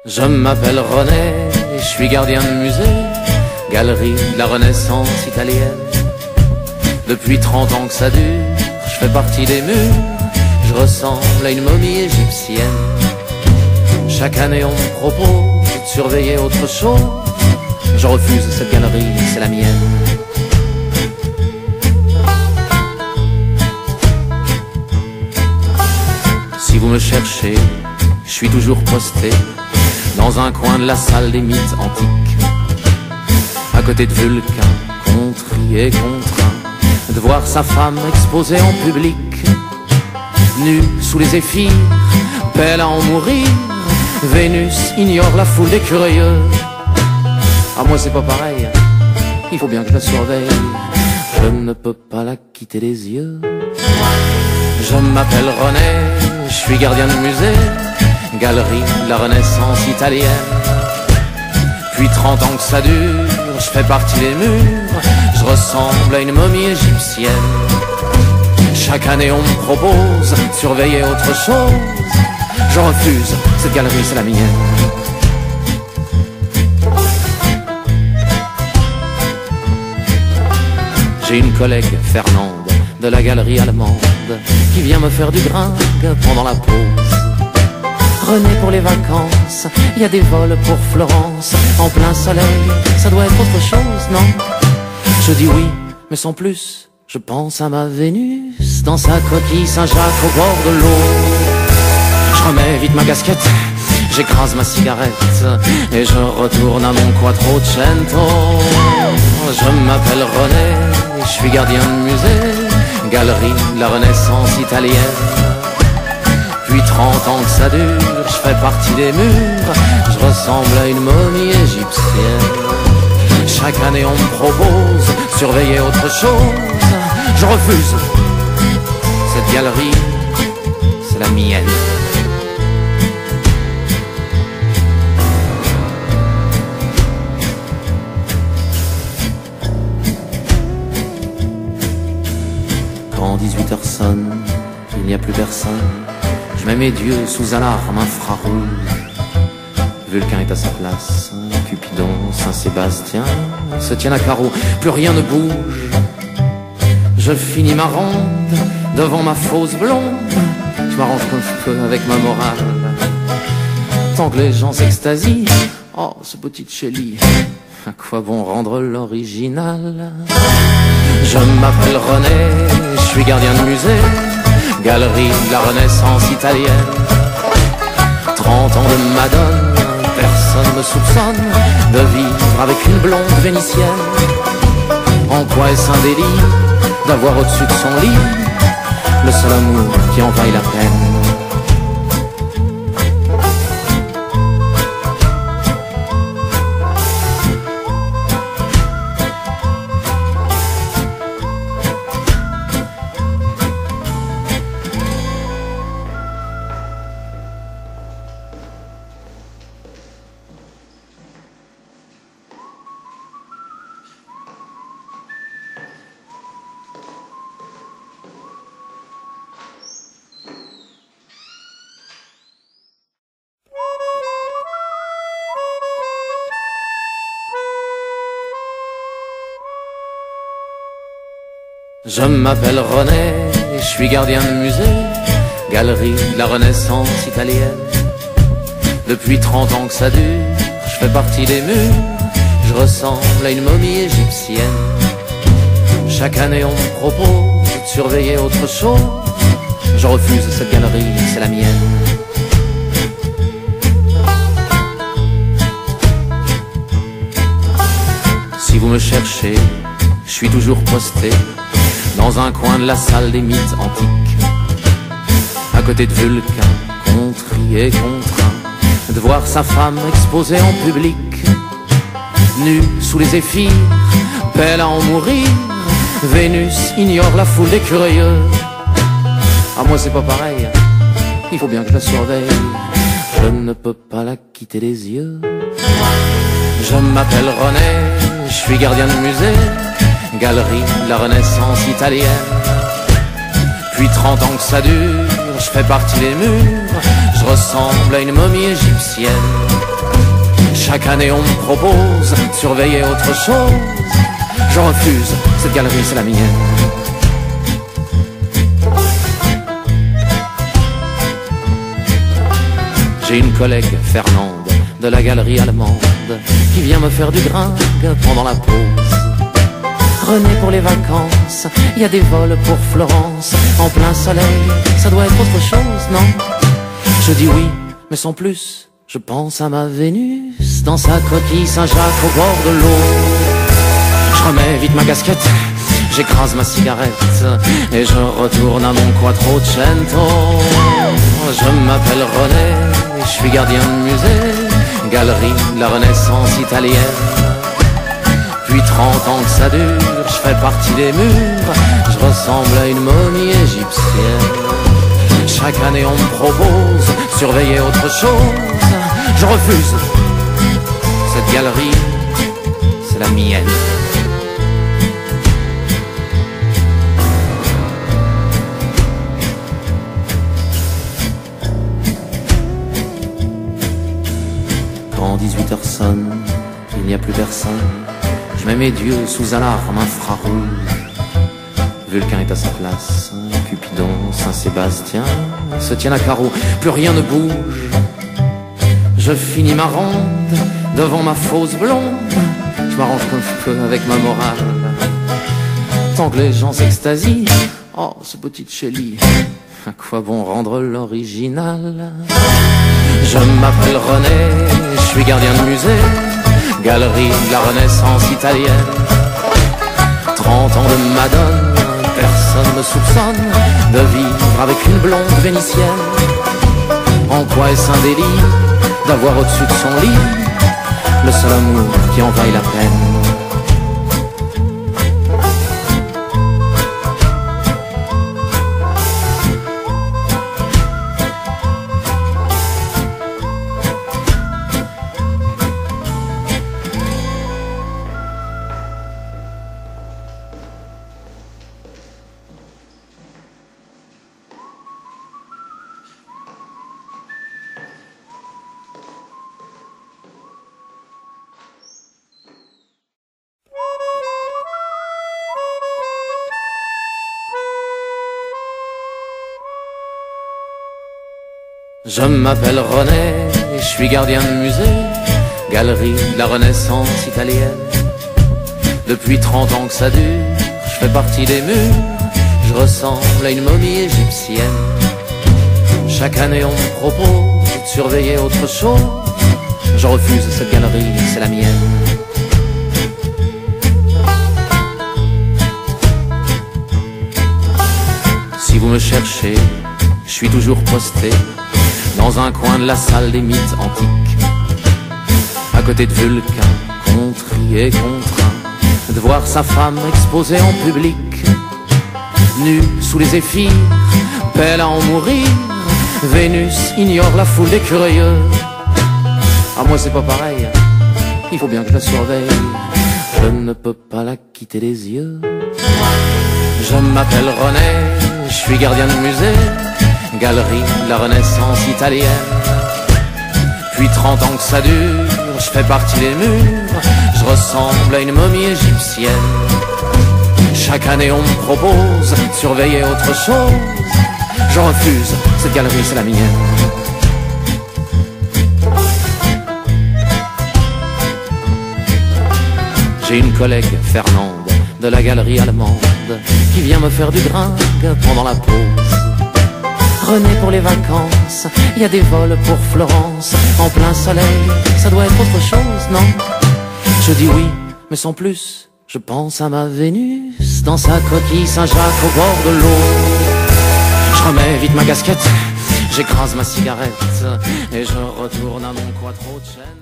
Je m'appelle René, je suis gardien de musée, galerie de la Renaissance italienne. Depuis 30 ans que ça dure, je fais partie des murs, je ressemble à une momie égyptienne. Chaque année on me propose de surveiller autre chose, je refuse cette galerie, c'est la mienne. Si vous me cherchez, je suis toujours posté dans un coin de la salle des mythes antiques, à côté de Vulcain, contrit et contraint de voir sa femme exposée en public, nue sous les zéphyrs, belle à en mourir. Vénus ignore la foule des curieux. Ah, moi c'est pas pareil, il faut bien que je la surveille, je ne peux pas la quitter des yeux. Je m'appelle René, je suis gardien de musée, galerie de la Renaissance italienne. Puis 30 ans que ça dure, je fais partie des murs, je ressemble à une momie égyptienne. Chaque année on me propose de surveiller autre chose, je refuse, cette galerie c'est la mienne. J'ai une collègue, Fernande, de la galerie allemande, qui vient me faire du gringue pendant la pause. René, pour les vacances, il y a des vols pour Florence, en plein soleil, ça doit être autre chose, non? Je dis oui, mais sans plus, je pense à ma Vénus, dans sa coquille Saint-Jacques au bord de l'eau. Je remets vite ma casquette, j'écrase ma cigarette, et je retourne à mon Quattrocento. Je m'appelle René, je suis gardien de musée, galerie de la Renaissance italienne. Depuis 30 ans que ça dure, je fais partie des murs, je ressemble à une momie égyptienne. Chaque année on me propose de surveiller autre chose, je refuse, cette galerie, c'est la mienne. Quand 18h sonne, il n'y a plus personne, je mets mes dieux sous alarme infrarouge. Vulcain est à sa place, Cupidon, Saint-Sébastien se tiennent à carreau, plus rien ne bouge. Je finis ma ronde devant ma fausse blonde, je m'arrange comme je peux avec ma morale. Tant que les gens s'extasient, oh ce Botticelli, à quoi bon rendre l'original? Je m'appelle René, je suis gardien de musée, galerie de la Renaissance italienne. 30 ans de Madone, personne me soupçonne de vivre avec une blonde vénitienne. En quoi est-ce un délit d'avoir au-dessus de son lit le seul amour qui en vaille la peine? Je m'appelle René, je suis gardien de musée, galerie de la Renaissance italienne. Depuis 30 ans que ça dure, je fais partie des murs, je ressemble à une momie égyptienne. Chaque année on me propose de surveiller autre chose, je refuse, cette galerie c'est la mienne. Si vous me cherchez, je suis toujours posté dans un coin de la salle des mythes antiques, à côté de Vulcain, contrit et contraint de voir sa femme exposée en public, nue sous les zéphyrs, belle à en mourir. Vénus ignore la foule des curieux. Ah, moi c'est pas pareil, il faut bien que je la surveille, je ne peux pas la quitter des yeux. Je m'appelle René, je suis gardien de musée, galerie de la Renaissance italienne. Puis 30 ans que ça dure, je fais partie des murs, je ressemble à une momie égyptienne. Chaque année on me propose de surveiller autre chose. Je refuse, cette galerie c'est la mienne. J'ai une collègue, Fernande, de la galerie allemande, qui vient me faire du gringue pendant la pause. René pour les vacances, il y a des vols pour Florence, en plein soleil, ça doit être autre chose, non? Je dis oui, mais sans plus, je pense à ma Vénus, dans sa coquille Saint-Jacques au bord de l'eau. Je remets vite ma casquette, j'écrase ma cigarette, et je retourne à mon Quattrocento. Je m'appelle René, je suis gardien de musée, galerie de la Renaissance italienne. Depuis 30 ans que ça dure, je fais partie des murs, je ressemble à une momie égyptienne. Chaque année on me propose de surveiller autre chose, je refuse. Cette galerie, c'est la mienne. Quand 18h sonne, il n'y a plus personne. Je mets mes dieux sous alarme infrarouge. Vulcain est à sa place, Cupidon, Saint-Sébastien se tiennent à carreau, plus rien ne bouge. Je finis ma ronde devant ma fausse blonde. Je m'arrange comme je peux avec ma morale. Tant que les gens s'extasient, oh ce petit Chély, à quoi bon rendre l'original? Je m'appelle René, je suis gardien de musée, galerie de la Renaissance italienne. 30 ans de madone, personne ne soupçonne de vivre avec une blonde vénitienne. En quoi est-ce un délit d'avoir au-dessus de son lit le seul amour qui en vaille la peine? Je m'appelle René, je suis gardien de musée, galerie de la Renaissance italienne. Depuis 30 ans que ça dure, je fais partie des murs, je ressemble à une momie égyptienne. Chaque année on me propose de surveiller autre chose, je refuse, cette galerie c'est la mienne. Si vous me cherchez, je suis toujours posté dans un coin de la salle des mythes antiques, à côté de Vulcain, contrit et contraint de voir sa femme exposée en public, nue sous les zéphyrs, belle à en mourir. Vénus ignore la foule des curieux. Ah moi c'est pas pareil, il faut bien que je la surveille, je ne peux pas la quitter des yeux. Je m'appelle René, je suis gardien de musée, galerie de la Renaissance italienne. Depuis 30 ans que ça dure, je fais partie des murs, je ressemble à une momie égyptienne. Chaque année on me propose de surveiller autre chose, je refuse, cette galerie c'est la mienne. J'ai une collègue, Fernande, de la galerie allemande, qui vient me faire du gringue pendant la pause. René pour les vacances, il y a des vols pour Florence, en plein soleil, ça doit être autre chose, non? Je dis oui, mais sans plus, je pense à ma Vénus, dans sa coquille Saint-Jacques au bord de l'eau. Je remets vite ma casquette, j'écrase ma cigarette, et je retourne à mon Quattrocento.